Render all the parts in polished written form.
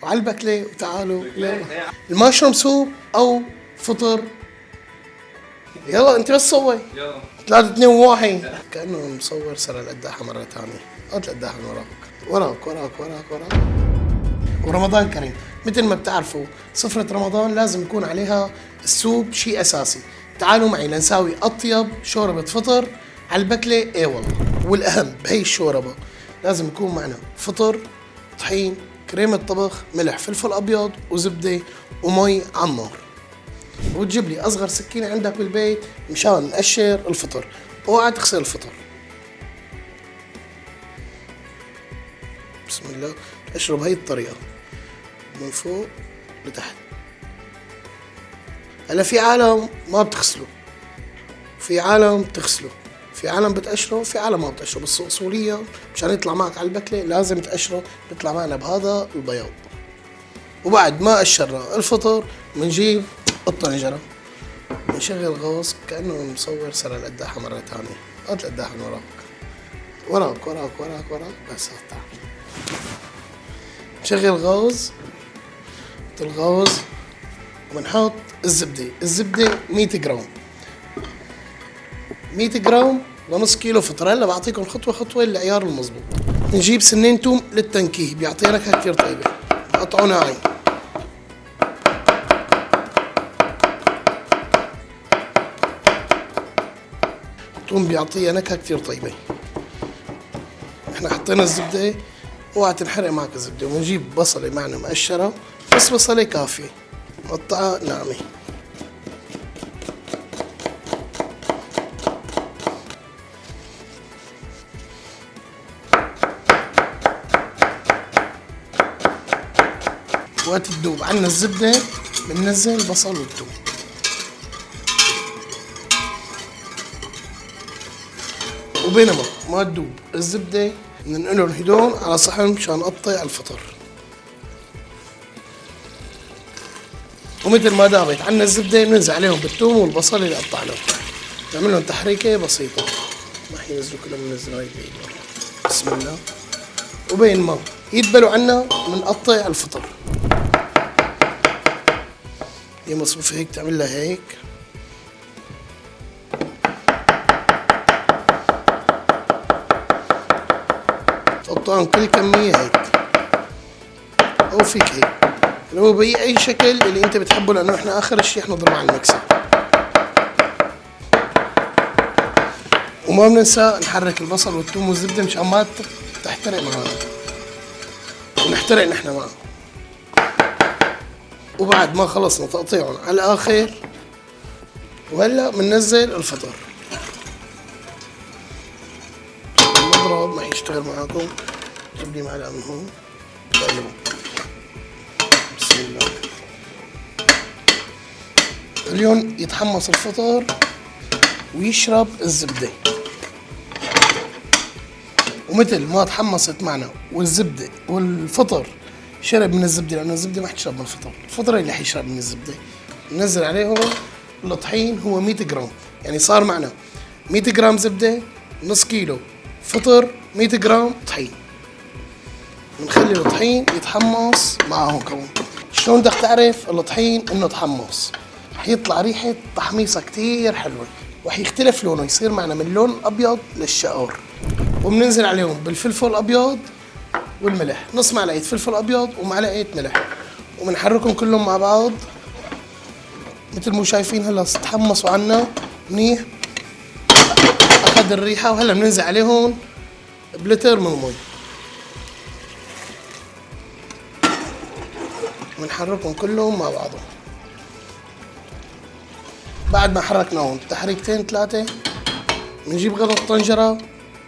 وعلى البكلة وتعالوا المشروم سوب أو فطر. يلا انت بس صوي. يلا 3 2 1. كأنه مصور سر القداحة مرة ثانية. هات القداحة من وراك. ورمضان كريم. مثل ما بتعرفوا سفرة رمضان لازم يكون عليها السوب شيء أساسي. تعالوا معي لنساوي أطيب شوربة فطر على البكلة. ايه والله، والأهم بهي الشوربة لازم يكون معنا فطر، طحين، كريمة طبخ، ملح، فلفل أبيض وزبدة ومي على النار. وتجيب لي أصغر سكينة عندك بالبيت مشان نقشر الفطر. اوعى تغسل الفطر. بسم الله. قشره بهي الطريقة من فوق لتحت. هلا في عالم ما بتغسله، في عالم بتغسله، في عالم بتقشره، في عالم ما بتقشره، بس اصوليا مشان يطلع معك على البكله لازم تقشره، بيطلع معنا بهذا البياض. وبعد ما قشرنا الفطر بنجيب الطنجره، بنشغل غاز كانه مصور سر القداحه مره ثانيه. هات القداحه من وراك بس هات. نشغل غاز، الغاز وبنحط الزبدة 100 جرام 100 جرام لنص كيلو فطر. هلا بعطيكم خطوة العيار المضبوط. نجيب سنين توم للتنكيه بيعطي نكهة كتير طيبة، بقطعه ناعم. التوم بيعطيها نكهة كتير طيبة. احنا حطينا الزبدة، اوعى تنحرق معك الزبدة. ونجيب بصلة معنا مقشرة، بس بصلة كافية مقطعة ناعمة. وقت تدوب عنا الزبدة بننزل البصل والثوم. وبينما ما تدوب الزبدة بننقلهم هدول على صحن مشان نقطع الفطر. ومثل ما دابت عنا الزبدة بننزل عليهم بالثوم والبصل اللي قطعناه، نعمل لهم تحريكة بسيطة. ما حينزلوا كلهم، بننزل هاي بإيدنا. بسم الله. وبين ما يدبلوا عنا بنقطع الفطر. هي مصفوفة هيك، تعمل لها هيك. تقطعهم كل كمية هيك، أو فيك هيك، اللي هو بأي شكل اللي أنت بتحبه، لأنه إحنا آخر شيء نضرب على المكسر. وما بننسى نحرك البصل والثوم والزبدة مشان ما تحترق معنا، ونحترق نحن معه. وبعد ما خلصنا تقطيعهم على الآخر، وهلا بننزل الفطر. المضرب ما حيشتغل معاكم. جيب لي معلقة من هون بقلبه. بسم الله. خليهم يتحمص الفطر ويشرب الزبدة. ومثل ما تحمصت معنا والزبدة والفطر شرب من الزبدة، لأنه الزبدة ما حتشرب من الفطر، الفطر اللي حيشرب من الزبدة. ننزل عليهم الطحين، هو 100 جرام، يعني صار معنا 100 جرام زبدة، نص كيلو فطر، 100 جرام طحين. بنخلي الطحين يتحمص معهم كمان. شلون بدك تعرف الطحين انه تحمص؟ حيطلع ريحة تحميصة كتير حلوة، وحيختلف لونه، يصير معنا من اللون الأبيض للشقور. وبننزل عليهم بالفلفل الأبيض والملح، نص معلقة فلفل أبيض ومعلقة ملح، وبنحركهم كلهم مع بعض. مثل ما شايفين هلا تحمصوا عنا منيح، أخذ الريحة. وهلا بننزل عليهم بلتر من المي، ونحركهم كلهم مع بعضهم. بعد ما حركناهم تحريكتين 3 بنجيب غطا الطنجرة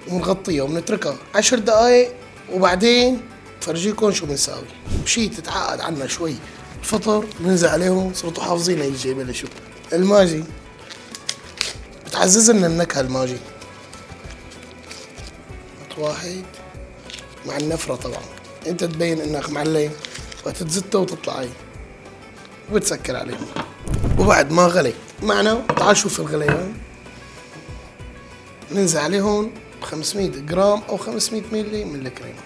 ونغطيها وبنتركها 10 دقايق. وبعدين بفرجيكم شو بنساوي. بشي تتعقد عنا شوي الفطر بننزل عليهم. صرتوا حافظين هي الجيبة شو الماجي، بتعزز لنا النكهة الماجي. واحد مع النفرة طبعا، انت تبين انك معلم وتتزته وتطلع هي، وبتسكر عليهم. وبعد ما غلي معنا، تعال شوف الغليان، ننزل عليهم 500 جرام او 500 ملي من الكريمة.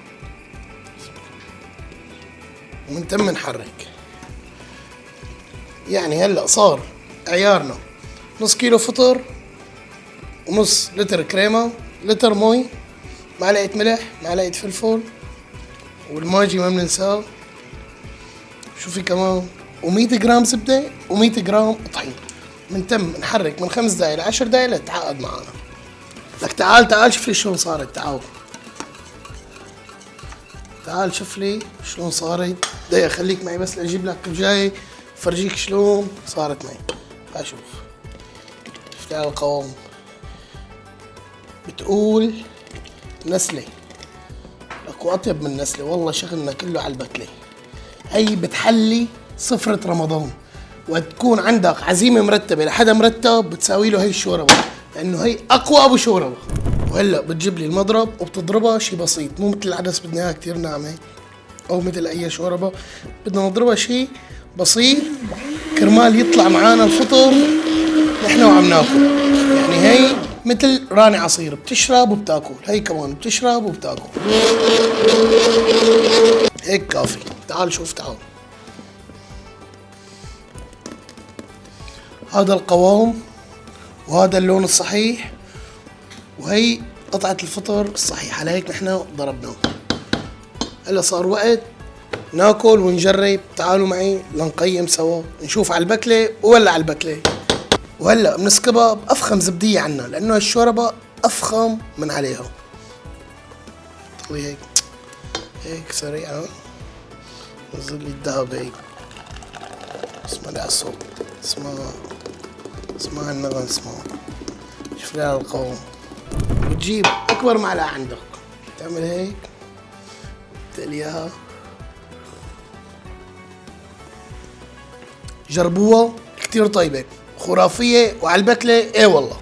ومن تم نحرك. يعني هلا صار عيارنا نص كيلو فطر، ونص لتر كريمة، لتر مي، معلقة ملح، معلقة فلفل، والماجي ما بننساه. شو في كمان؟ و100 جرام زبدة، و100 جرام طحين. من تم نحرك من 5 دقايق ل10 دقايق لتتعقد معنا. لك تعال شوف لي شلون صارت. تعال شوف لي شلون صارت. دقيقة خليك معي بس لأجيب لك جاي فرجيك شلون صارت معي. تعال شوف. شفت على القوام. بتقول نسلة، اكو اطيب من نسلة والله، شغلنا كله على البتلة. هي بتحلي سفرة رمضان، وتكون عندك عزيمة مرتبة لحدا مرتب بتساوي له هي الشوربة، لأنه هي أقوى أبو شوربة. وهلا بتجيب لي المضرب وبتضربها شي بسيط، مو مثل العدس بدنا إياها كتير ناعمة، أو مثل أي شوربة. بدنا نضربها شي بسيط كرمال يطلع معانا الفطر نحن وعم ناكل. يعني هي مثل راني عصير، بتشرب وبتاكل، هي كمان بتشرب وبتاكل. هيك كافي. تعال شوف. تعال، هذا القوام، وهذا اللون الصحيح، وهي قطعة الفطر الصحيحة. لهيك نحن ضربناه. هلا صار وقت ناكل ونجرب. تعالوا معي لنقيم سوا، نشوف على البكلة ولا على البكلة. وهلا بنسكبها بأفخم زبدية عنا، لأنه الشوربة أفخم من عليها. طلي هيك سريعة. نزل لي الذهب هيك. اسمع لي على الصوت، اسمع النغم، شوف لي على القوام. بتجيب أكبر معلقة عندك، تعمل هيك، تقليها. جربوها كتير طيبة، خرافية، وعلى البكلة ايه والله.